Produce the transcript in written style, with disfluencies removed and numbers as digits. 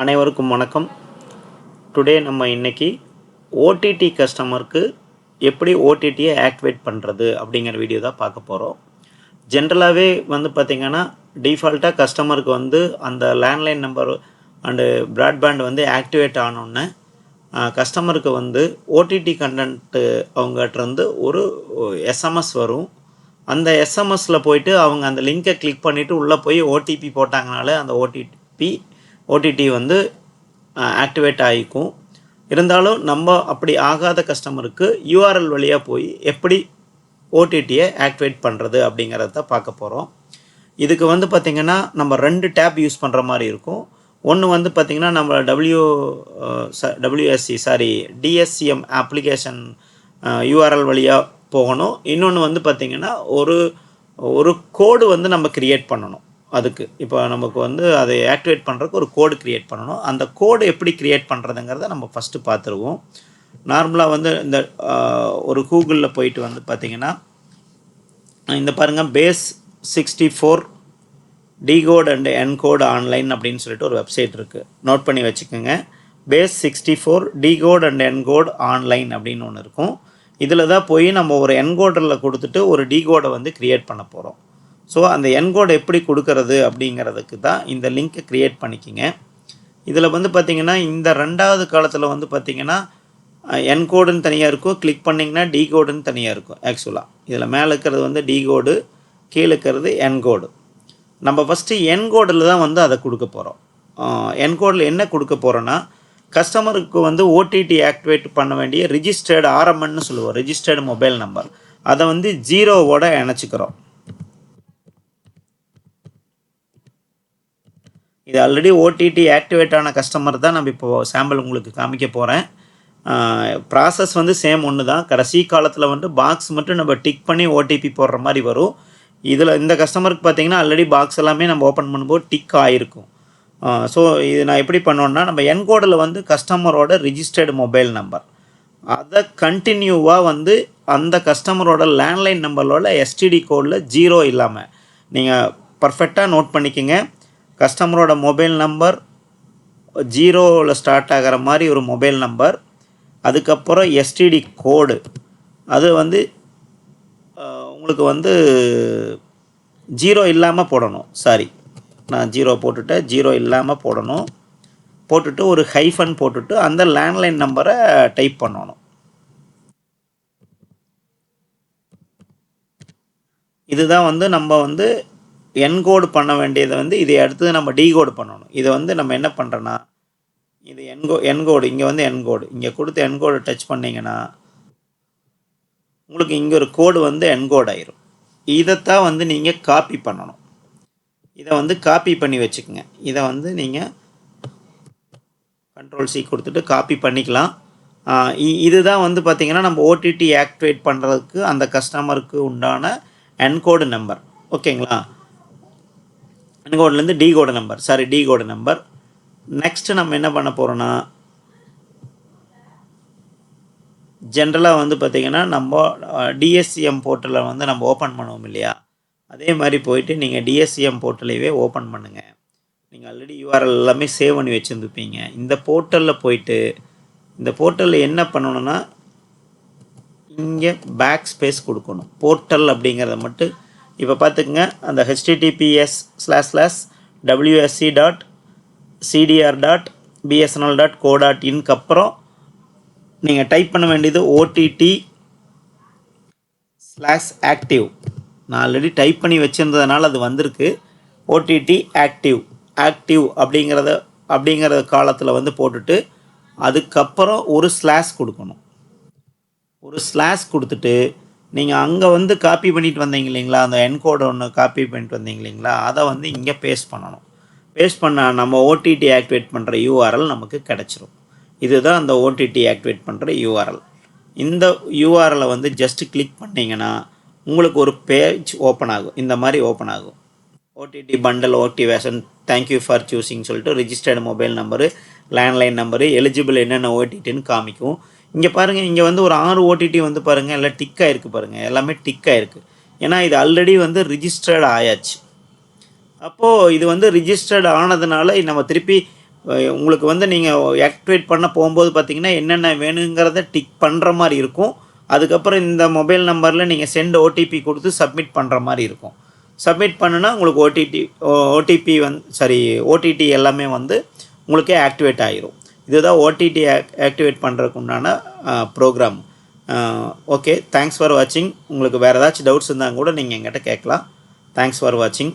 அனைவருக்கும் வணக்கம். டுடே நம்ம இன்னைக்கு ஓடிடி கஸ்டமருக்கு எப்படி ஓடிடியை ஆக்டிவேட் பண்ணுறது அப்படிங்கிற வீடியோ தான் பார்க்க போகிறோம். ஜென்ரலாகவே வந்து பார்த்திங்கன்னா டிஃபால்ட்டாக கஸ்டமருக்கு வந்து அந்த லேண்ட்லைன் நம்பர் அண்டு ப்ராட்பேண்ட் வந்து ஆக்டிவேட் ஆனோடனே கஸ்டமருக்கு வந்து ஓடிடி கண்டென்ட்டு அவங்ககிட்டருந்து ஒரு எஸ்எம்எஸ் வரும். அந்த எஸ்எம்எஸில் போயிட்டு அவங்க அந்த லிங்கை கிளிக் பண்ணிவிட்டு உள்ளே போய் ஓடிபி போட்டாங்கனாலே அந்த ஓடிடி வந்து ஆக்டிவேட் ஆகிக்கும். இருந்தாலும் நம்ம அப்படி ஆகாத கஸ்டமருக்கு யூஆர்எல் வழியாக போய் எப்படி ஓடிடியை ஆக்டிவேட் பண்ணுறது அப்படிங்கிறத பார்க்க போகிறோம். இதுக்கு வந்து பார்த்திங்கன்னா நம்ம 2 டேப் யூஸ் பண்ணுற மாதிரி இருக்கும். ஒன்று வந்து பார்த்திங்கன்னா நம்ம டிஎஸ்சிஎம் அப்ளிகேஷன் யூஆர்எல் வழியாக போகணும். இன்னொன்று வந்து பார்த்திங்கன்னா ஒரு கோடு வந்து நம்ம க்ரியேட் பண்ணணும். அதுக்கு இப்போ நமக்கு வந்து அதை ஆக்டிவேட் பண்ணுறதுக்கு ஒரு கோடு க்ரியேட் பண்ணணும். அந்த கோடு எப்படி க்ரியேட் பண்ணுறதுங்கிறத நம்ம ஃபஸ்ட்டு பார்த்துருவோம். நார்மலாக வந்து இந்த ஒரு கூகுளில் போயிட்டு வந்து பார்த்திங்கன்னா இந்த பாருங்கள், base64 decode and encode online அப்படின்னு சொல்லிட்டு ஒரு வெப்சைட் இருக்குது. நோட் பண்ணி வச்சுக்கோங்க. base64 decode and encode online அப்படின்னு ஒன்று இருக்கும். இதில் தான் போய் நம்ம ஒரு என்கோடரில் கொடுத்துட்டு ஒரு டிகோடை வந்து க்ரியேட் பண்ண போகிறோம். ஸோ அந்த என்கோடை எப்படி கொடுக்கறது அப்படிங்கிறதுக்கு தான் இந்த லிங்க்கை க்ரியேட் பண்ணிக்கிங்க. இதில் வந்து பார்த்திங்கன்னா இந்த 2வது காலத்தில் வந்து பார்த்திங்கன்னா என்கோடுன்னு தனியாக இருக்கும், கிளிக் பண்ணிங்கன்னா டிகோடுன்னு தனியாக இருக்கும். ஆக்சுவலாக இதில் மேலே இருக்கிறது வந்து டிகோடு, கீழே இருக்கிறது என்கோடு. நம்ம ஃபஸ்ட்டு என்கோடில் தான் வந்து அதை கொடுக்க போகிறோம். என்கோடில் என்ன கொடுக்க போகிறோன்னா, கஸ்டமருக்கு வந்து ஓடிடி ஆக்டிவேட் பண்ண வேண்டிய ரிஜிஸ்டர்டு ஆர்எம்என்னு சொல்லுவோம், ரிஜிஸ்டர்டு மொபைல் நம்பர். அதை வந்து 0வோட இணைச்சிக்கிறோம். இது ஆல்ரெடி ஓடிடி ஆக்டிவேட் ஆன கஸ்டமர் தான் நம்ம இப்போது சாம்பிள் உங்களுக்கு காமிக்க போகிறேன். ப்ராசஸ் வந்து சேம் ஒன்று தான். கடைசி காலத்தில் வந்து பாக்ஸ் மட்டும் நம்ம டிக் பண்ணி ஓடிபி போடுற மாதிரி வரும். இதில் இந்த கஸ்டமருக்கு பார்த்திங்கன்னா ஆல்ரெடி பாக்ஸ் எல்லாமே நம்ம ஓப்பன் பண்ணும்போது டிக் ஆகிருக்கும். ஸோ இது நான் எப்படி பண்ணோன்னா, நம்ம என்கோடில் வந்து கஸ்டமரோட ரிஜிஸ்டர்டு மொபைல் நம்பர், அதை கண்டினியூவாக வந்து அந்த கஸ்டமரோட லேண்ட்லைன் நம்பரோட எஸ்டிடி கோடில் 0 இல்லாமல் நீங்கள் பர்ஃபெக்டாக நோட் பண்ணிக்கோங்க. கஸ்டமரோட மொபைல் நம்பர் 0ல் ஸ்டார்ட் ஆகிற மாதிரி ஒரு மொபைல் நம்பர், அதுக்கப்புறம் எஸ்டிடி கோடு, அது வந்து உங்களுக்கு வந்து 0 இல்லாமல் போடணும். சாரி, நான் 0 போட்டுட்டேன். 0 இல்லாமல் போடணும். போட்டுட்டு ஒரு ஹைஃபன் போட்டுட்டு அந்த லேண்ட்லைன் நம்பரை டைப் பண்ணணும். இதுதான் வந்து நம்ம வந்து என்கோடு பண்ண வேண்டியதை வந்து இதை அடுத்து நம்ம டிகோடு பண்ணணும். இதை வந்து நம்ம என்ன பண்ணுறோன்னா, இது என்கோடு இங்கே வந்து என்கோடு இங்கே கொடுத்து என்கோடு டச் பண்ணிங்கன்னா உங்களுக்கு இங்கே ஒரு கோடு வந்து என்கோட் ஆயிரும். இதைத்தான் வந்து நீங்கள் காப்பி பண்ணணும். இதை வந்து காப்பி பண்ணி வச்சுக்கோங்க. இதை வந்து நீங்கள் Ctrl+C கொடுத்துட்டு காப்பி பண்ணிக்கலாம். இதுதான் வந்து பார்த்திங்கன்னா நம்ம ஓடிடி ஆக்டிவேட் பண்ணுறதுக்கு அந்த கஸ்டமருக்கு உண்டான என்கோடு நம்பர். ஓகேங்களா? என்கோட்லேருந்து டிகோடு நம்பர். நெக்ஸ்ட்டு நம்ம என்ன பண்ண போகிறோன்னா, ஜென்ரலாக வந்து பார்த்திங்கன்னா நம்ம டிஎஸ்சிஎம் போர்ட்டலில் வந்து நம்ம ஓப்பன் பண்ணுவோம் இல்லையா, அதே மாதிரி போயிட்டு நீங்கள் டிஎஸ்சிஎம் போர்ட்டலையே ஓப்பன் பண்ணுங்கள். நீங்கள் ஆல்ரெடி யூஆர்எல் எல்லாமே சேவ் பண்ணி வச்சுருந்துப்பீங்க. இந்த போர்ட்டலில் போயிட்டு இந்த போர்ட்டலில் என்ன பண்ணணுன்னா, இங்கே பேக் ஸ்பேஸ் கொடுக்கணும். போர்ட்டல் அப்படிங்கிறத மட்டும் இப்போ பார்த்துக்குங்க. அந்த https://wsc.cdr.bsnl.co.in அப்புறம் நீங்கள் டைப் பண்ண வேண்டியது OTT/active. நான் ஆல்ரெடி டைப் பண்ணி வச்சுருந்ததுனால அது வந்திருக்கு. OTT ஆக்டிவ் அப்படிங்கிறத காலத்தில் வந்து போட்டுட்டு அதுக்கப்புறம் ஒரு ஸ்லாஷ் கொடுக்கணும். ஒரு ஸ்லாஷ் கொடுத்துட்டு நீங்கள் அங்கே வந்து காப்பி பண்ணிட்டு வந்தீங்க இல்லைங்களா, அந்த என்கோடு ஒன்று காப்பி பண்ணிட்டு வந்தீங்க இல்லைங்களா, அதை வந்து இங்கே பேஸ்ட் பண்ணணும். பேஸ்ட் பண்ணால் நம்ம ஓடிடி ஆக்டிவேட் பண்ணுற யூஆர்எல் நமக்கு கிடச்சிரும். இதுதான் அந்த ஓடிடி ஆக்டிவேட் பண்ணுற யூஆர்எல். இந்த யூஆர்எலை வந்து ஜஸ்ட்டு கிளிக் பண்ணிங்கன்னா உங்களுக்கு ஒரு பேஜ் ஓப்பன் ஆகும். இந்த மாதிரி ஓப்பன் ஆகும். ஓடிடி பண்டல் ஆக்டிவேஷன், தேங்க்யூ ஃபார் சூஸிங் சொல்லிட்டு registered mobile number, landline number, eligible என்னென்ன ஓடிடின்னு காமிக்கும். இங்கே பாருங்கள், இங்கே வந்து ஒரு 6 ஓடிடி வந்து பாருங்கள் எல்லாம் டிக் ஆகிருக்கு. பாருங்கள், எல்லாமே டிக் ஆகிருக்கு. ஏன்னா இது ஆல்ரெடி வந்து ரிஜிஸ்டர்டு ஆயாச்சு. அப்போது இது வந்து ரிஜிஸ்டர்டு ஆனதுனால நம்ம திருப்பி உங்களுக்கு வந்து நீங்கள் ஆக்டிவேட் பண்ண போகும்போது பார்த்தீங்கன்னா என்னென்ன வேணுங்கிறத டிக் பண்ணுற மாதிரி இருக்கும். அதுக்கப்புறம் இந்த மொபைல் நம்பரில் நீங்கள் சென்ட் ஓடிபி கொடுத்து சப்மிட் பண்ணுற மாதிரி இருக்கும். சப்மிட் பண்ணுனா உங்களுக்கு ஓடிபி ஓடிடி எல்லாமே வந்து உங்களுக்கே ஆக்டிவேட் ஆகிரும். இதுதான் ஓடிடி ஆக்டிவேட் பண்ணுறதுக்கு உண்டான ப்ரோக்ராம். ஓகே, தேங்க்ஸ் ஃபார் வாட்சிங். உங்களுக்கு வேறு ஏதாச்சும் டவுட்ஸ் இருந்தால் கூட நீங்கள் எங்கிட்ட கேட்கலாம். தேங்க்ஸ் ஃபார் வாட்சிங்.